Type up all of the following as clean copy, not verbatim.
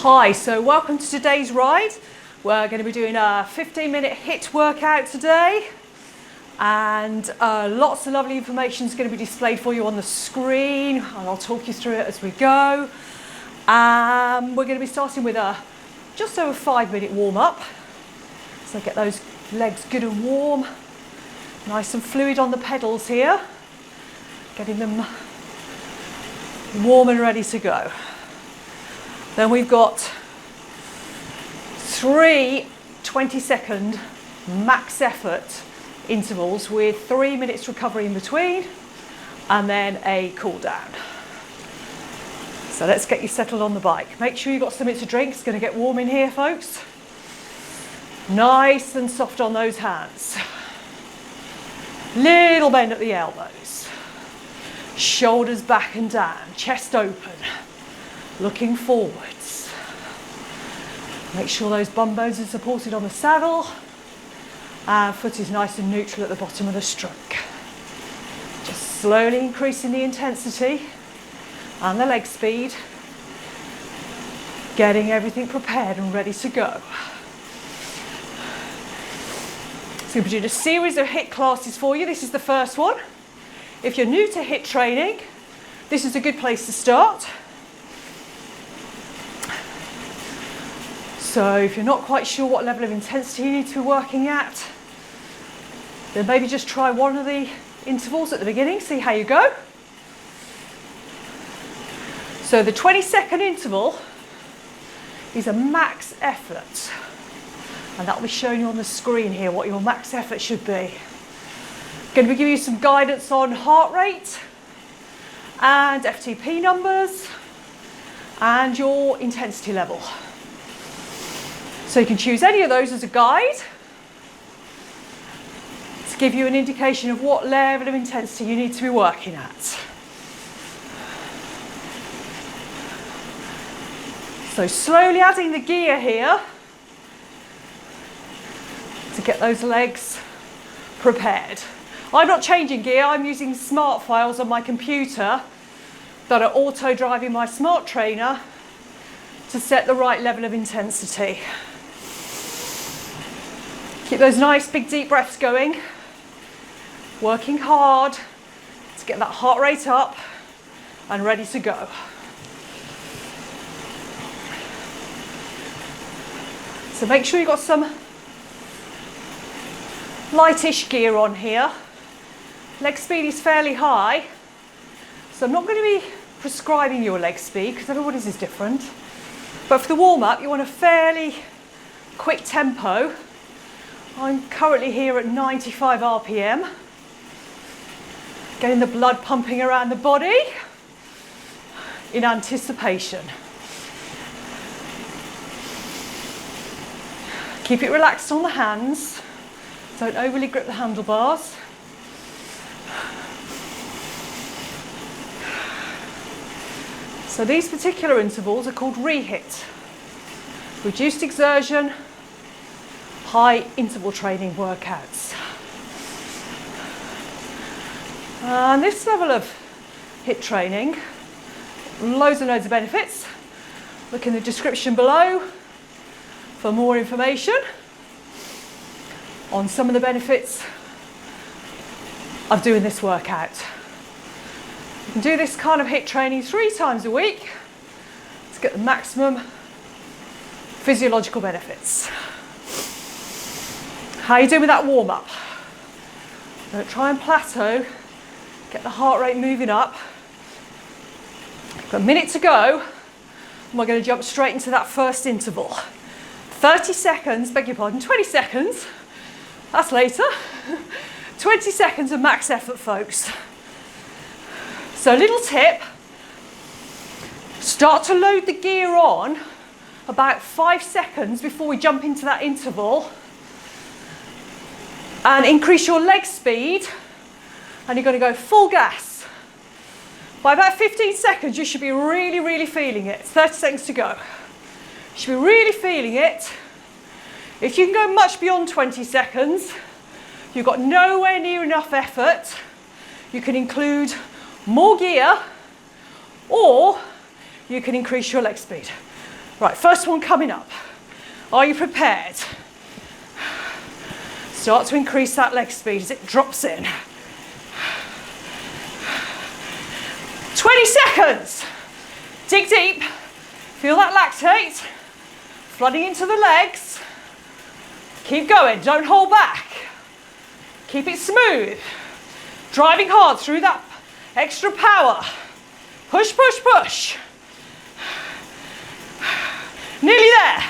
Hi, so welcome to today's ride. We're going to be doing a 15-minute HIIT workout today, and lots of lovely information is going to be displayed for you on the screen, and I'll talk you through it as we go. We're going to be starting with a just over 5-minute warm-up, so get those legs good and warm, nice and fluid on the pedals here, getting them warm and ready to go. Then we've got 3 20-second max effort intervals with 3 minutes recovery in between, and then a cool down. So let's get you settled on the bike. Make sure you've got something to drink. It's going to get warm in here, folks. Nice and soft on those hands. Little bend at the elbows. Shoulders back and down. Chest open. Looking forwards. Make sure those bum bones are supported on the saddle, and foot is nice and neutral at the bottom of the stroke. Just slowly increasing the intensity and the leg speed, getting everything prepared and ready to go. So we're doing a series of HIIT classes for you. This is the first one. If you're new to HIIT training, this is a good place to start. So if you're not quite sure what level of intensity you need to be working at, then maybe just try one of the intervals at the beginning, see how you go. So the 20-second interval is a max effort, and that will be showing you on the screen here what your max effort should be. Going to be giving you some guidance on heart rate and FTP numbers and your intensity level. So you can choose any of those as a guide to give you an indication of what level of intensity you need to be working at. So slowly adding the gear here to get those legs prepared. I'm not changing gear, I'm using smart files on my computer that are auto driving my smart trainer to set the right level of intensity. Keep those nice big deep breaths going, working hard to get that heart rate up and ready to go. So make sure you've got some lightish gear on here. Leg speed is fairly high, so I'm not going to be prescribing your leg speed because everybody's is different. But for the warm-up, you want a fairly quick tempo. I'm currently here at 95 RPM, getting the blood pumping around the body in anticipation. Keep it relaxed on the hands, don't overly grip the handlebars. So these particular intervals are called REHIT, reduced exertion, high interval training workouts. And this level of HIIT training, loads and loads of benefits. Look in the description below for more information on some of the benefits of doing this workout. You can do this kind of HIIT training 3 times a week to get the maximum physiological benefits. How are you doing with that warm-up? Don't try and plateau, get the heart rate moving up. Got a minute to go, and we're going to jump straight into that first interval. 30 seconds, beg your pardon, 20 seconds, that's later. 20 seconds of max effort, folks. So a little tip, start to load the gear on about 5 seconds before we jump into that interval, and increase your leg speed, and you're going to go full gas. By about 15 seconds, you should be really, really feeling it. 30 seconds to go. You should be really feeling it. If you can go much beyond 20 seconds, you've got nowhere near enough effort. You can include more gear, or you can increase your leg speed. Right, first one coming up. Are you prepared? Start to increase that leg speed as it drops in. 20 seconds. Dig deep. Feel that lactate flooding into the legs. Keep going, don't hold back. Keep it smooth. Driving hard through that extra power. Push, push, push. Nearly there.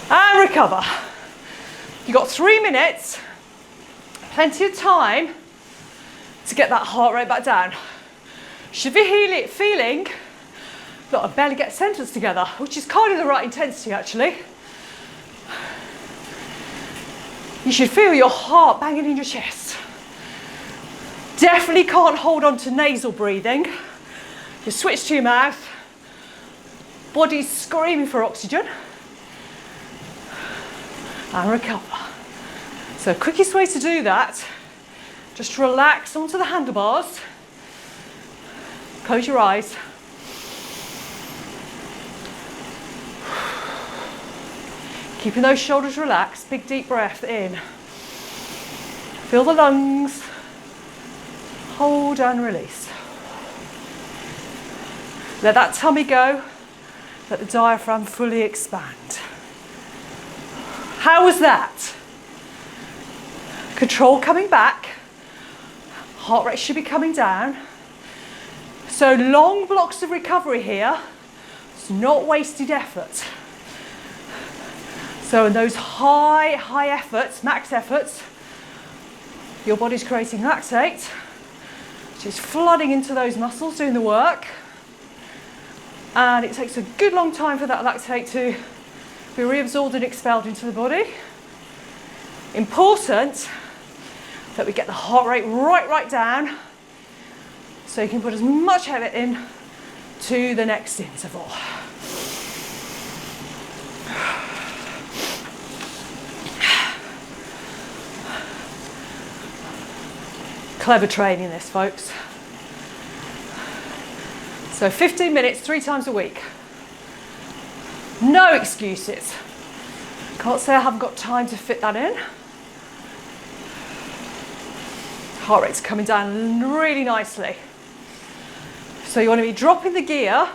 And recover. You've got 3 minutes, plenty of time to get that heart rate back down. Should be feeling, look, I barely get a sentence together, which is kind of the right intensity actually. You should feel your heart banging in your chest. Definitely can't hold on to nasal breathing. You switch to your mouth. Body's screaming for oxygen. And recover. So quickest way to do that, just relax onto the handlebars. Close your eyes. Keeping those shoulders relaxed, big deep breath in. Feel the lungs. Hold and release. Let that tummy go. Let the diaphragm fully expand. How was that? Control coming back. Heart rate should be coming down. So long blocks of recovery here. It's not wasted effort. So in those high efforts, max efforts, your body's creating lactate, which is flooding into those muscles, doing the work. And it takes a good long time for that lactate to be reabsorbed and expelled into the body. Important that we get the heart rate right down so you can put as much effort in to the next interval. Clever training this, folks. So 15 minutes, 3 times a week. No excuses. Can't say I haven't got time to fit that in. Heart rate's coming down really nicely. So you want to be dropping the gear,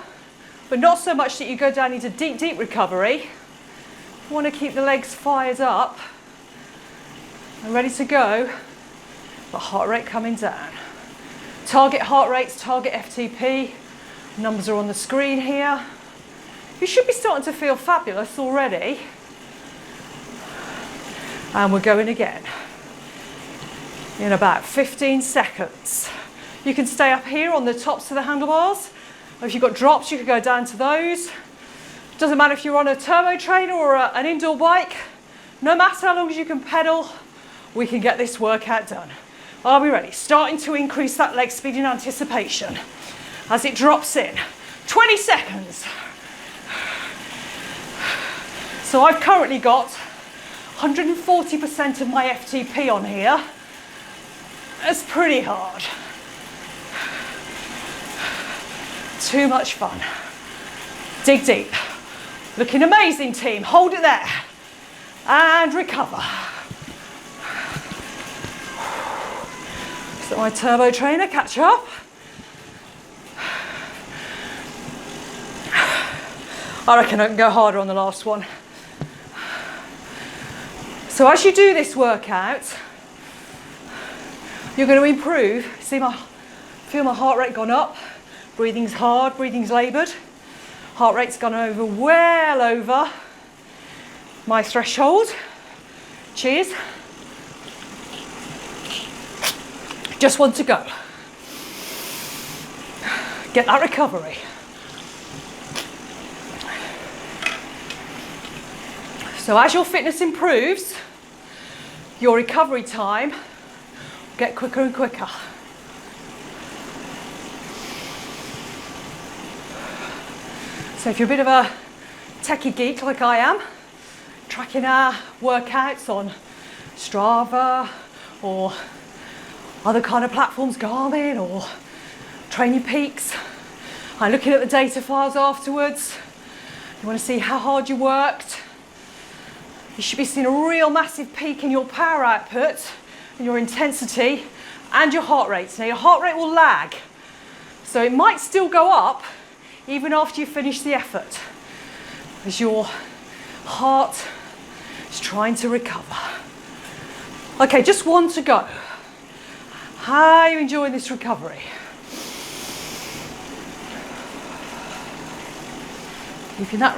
but not so much that you go down into deep recovery. You want to keep the legs fired up and ready to go, but heart rate coming down. Target heart rates, target FTP. Numbers are on the screen here. You should be starting to feel fabulous already. And we're going again in about 15 seconds. You can stay up here on the tops of the handlebars. Or if you've got drops, you can go down to those. Doesn't matter if you're on a turbo trainer or an indoor bike. No matter how long as you can pedal, we can get this workout done. Are we ready? Starting to increase that leg speed in anticipation as it drops in. 20 seconds. So I've currently got 140% of my FTP on here. That's pretty hard. Too much fun. Dig deep. Looking amazing, team. Hold it there. And recover. So my turbo trainer, catch up. I reckon I can go harder on the last one. So as you do this workout, you're going to improve. Feel my heart rate gone up. Breathing's hard, breathing's laboured. Heart rate's gone over, well over my threshold. Cheers. Just one to go. Get that recovery. So as your fitness improves, your recovery time will get quicker and quicker. So if you're a bit of a techie geek like I am, tracking our workouts on Strava or other kind of platforms, Garmin or train your peaks. I'm looking at the data files afterwards. You want to see how hard you worked. You should be seeing a real massive peak in your power output and your intensity and your heart rate. Now your heart rate will lag, so it might still go up even after you finish the effort, as your heart is trying to recover. Okay, just one to go. How are you enjoying this recovery? Keeping that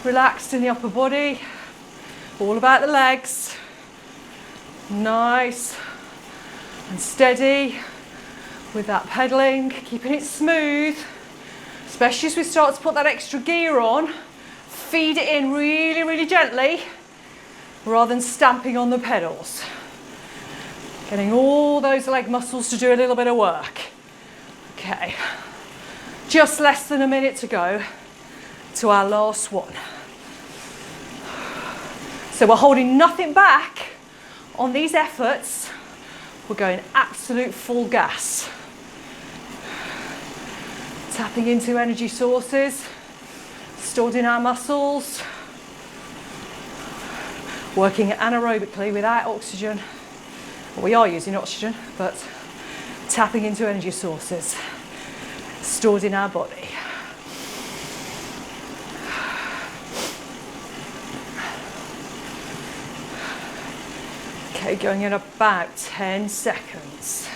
relaxed in the upper body. All about the legs. Nice and steady with that pedaling, keeping it smooth. Especially as we start to put that extra gear on, feed it in really, really gently rather than stamping on the pedals. Getting all those leg muscles to do a little bit of work. Okay, just less than a minute to go to our last one. So we're holding nothing back on these efforts. We're going absolute full gas. Tapping into energy sources stored in our muscles. Working anaerobically without oxygen. Well, we are using oxygen, but tapping into energy sources stored in our body. Okay, going in about 10 seconds.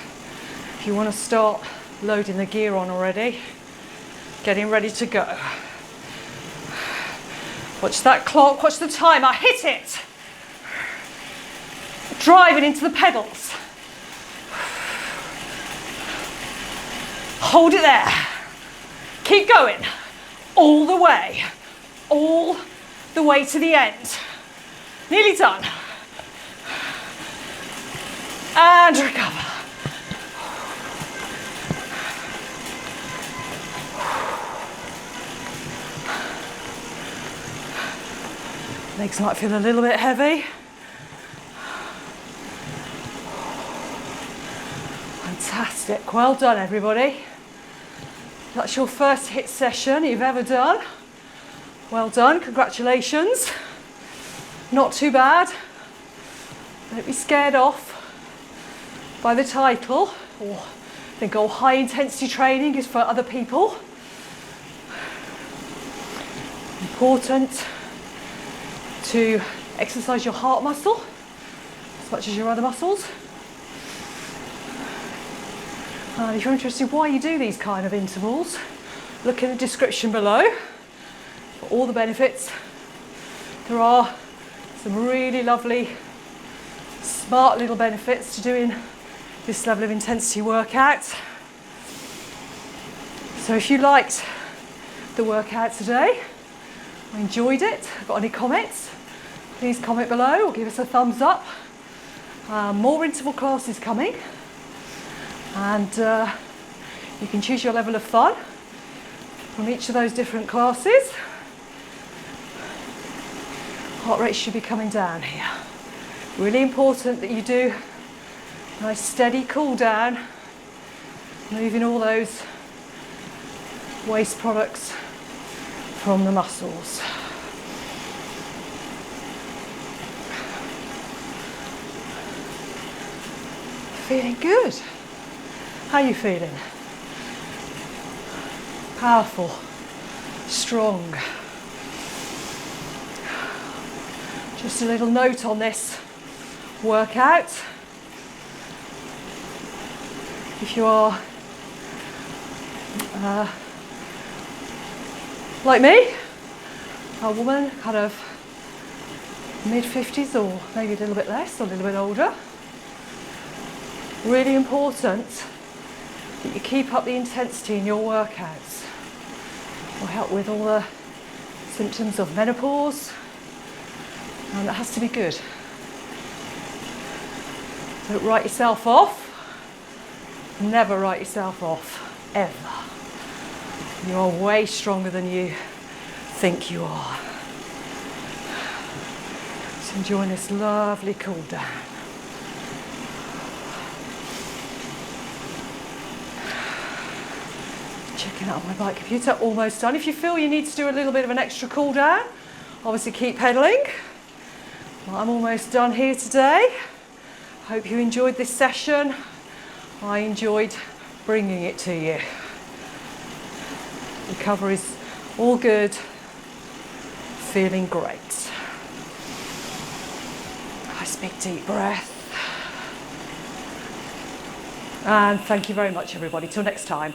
If you want to start loading the gear on already, getting ready to go. Watch that clock, watch the timer, hit it! Driving into the pedals. Hold it there. Keep going. All the way to the end. Nearly done. And recover. Legs might feel a little bit heavy. Fantastic, well done everybody. That's your first HIIT session you've ever done. Well done, congratulations. Not too bad. Don't be scared off by the title, or think all high intensity training is for other people. Important to exercise your heart muscle as much as your other muscles. If you're interested why you do these kind of intervals, look in the description below for all the benefits. There are some really lovely, smart little benefits to doing this level of intensity workout. So if you liked the workout today, I enjoyed it, got any comments, please comment below or give us a thumbs up. More interval classes coming, and you can choose your level of fun from each of those different classes. Heart rate should be coming down here. Really important that you do a nice steady cool down, moving all those waste products from the muscles. Feeling good. How are you feeling? Powerful, strong. Just a little note on this workout. If you are like me, a woman kind of mid-50s or maybe a little bit less, or a little bit older, really important that you keep up the intensity in your workouts. It will help with all the symptoms of menopause, and that has to be good. Don't write yourself off. Never write yourself off, ever. You are way stronger than you think you are. Just enjoying this lovely cool down. Checking out on my bike computer, almost done. If you feel you need to do a little bit of an extra cool down, obviously keep pedaling. I'm almost done here today. Hope you enjoyed this session. I enjoyed bringing it to you. Recovery's all good, feeling great. Nice big deep breath. And thank you very much, everybody. Till next time.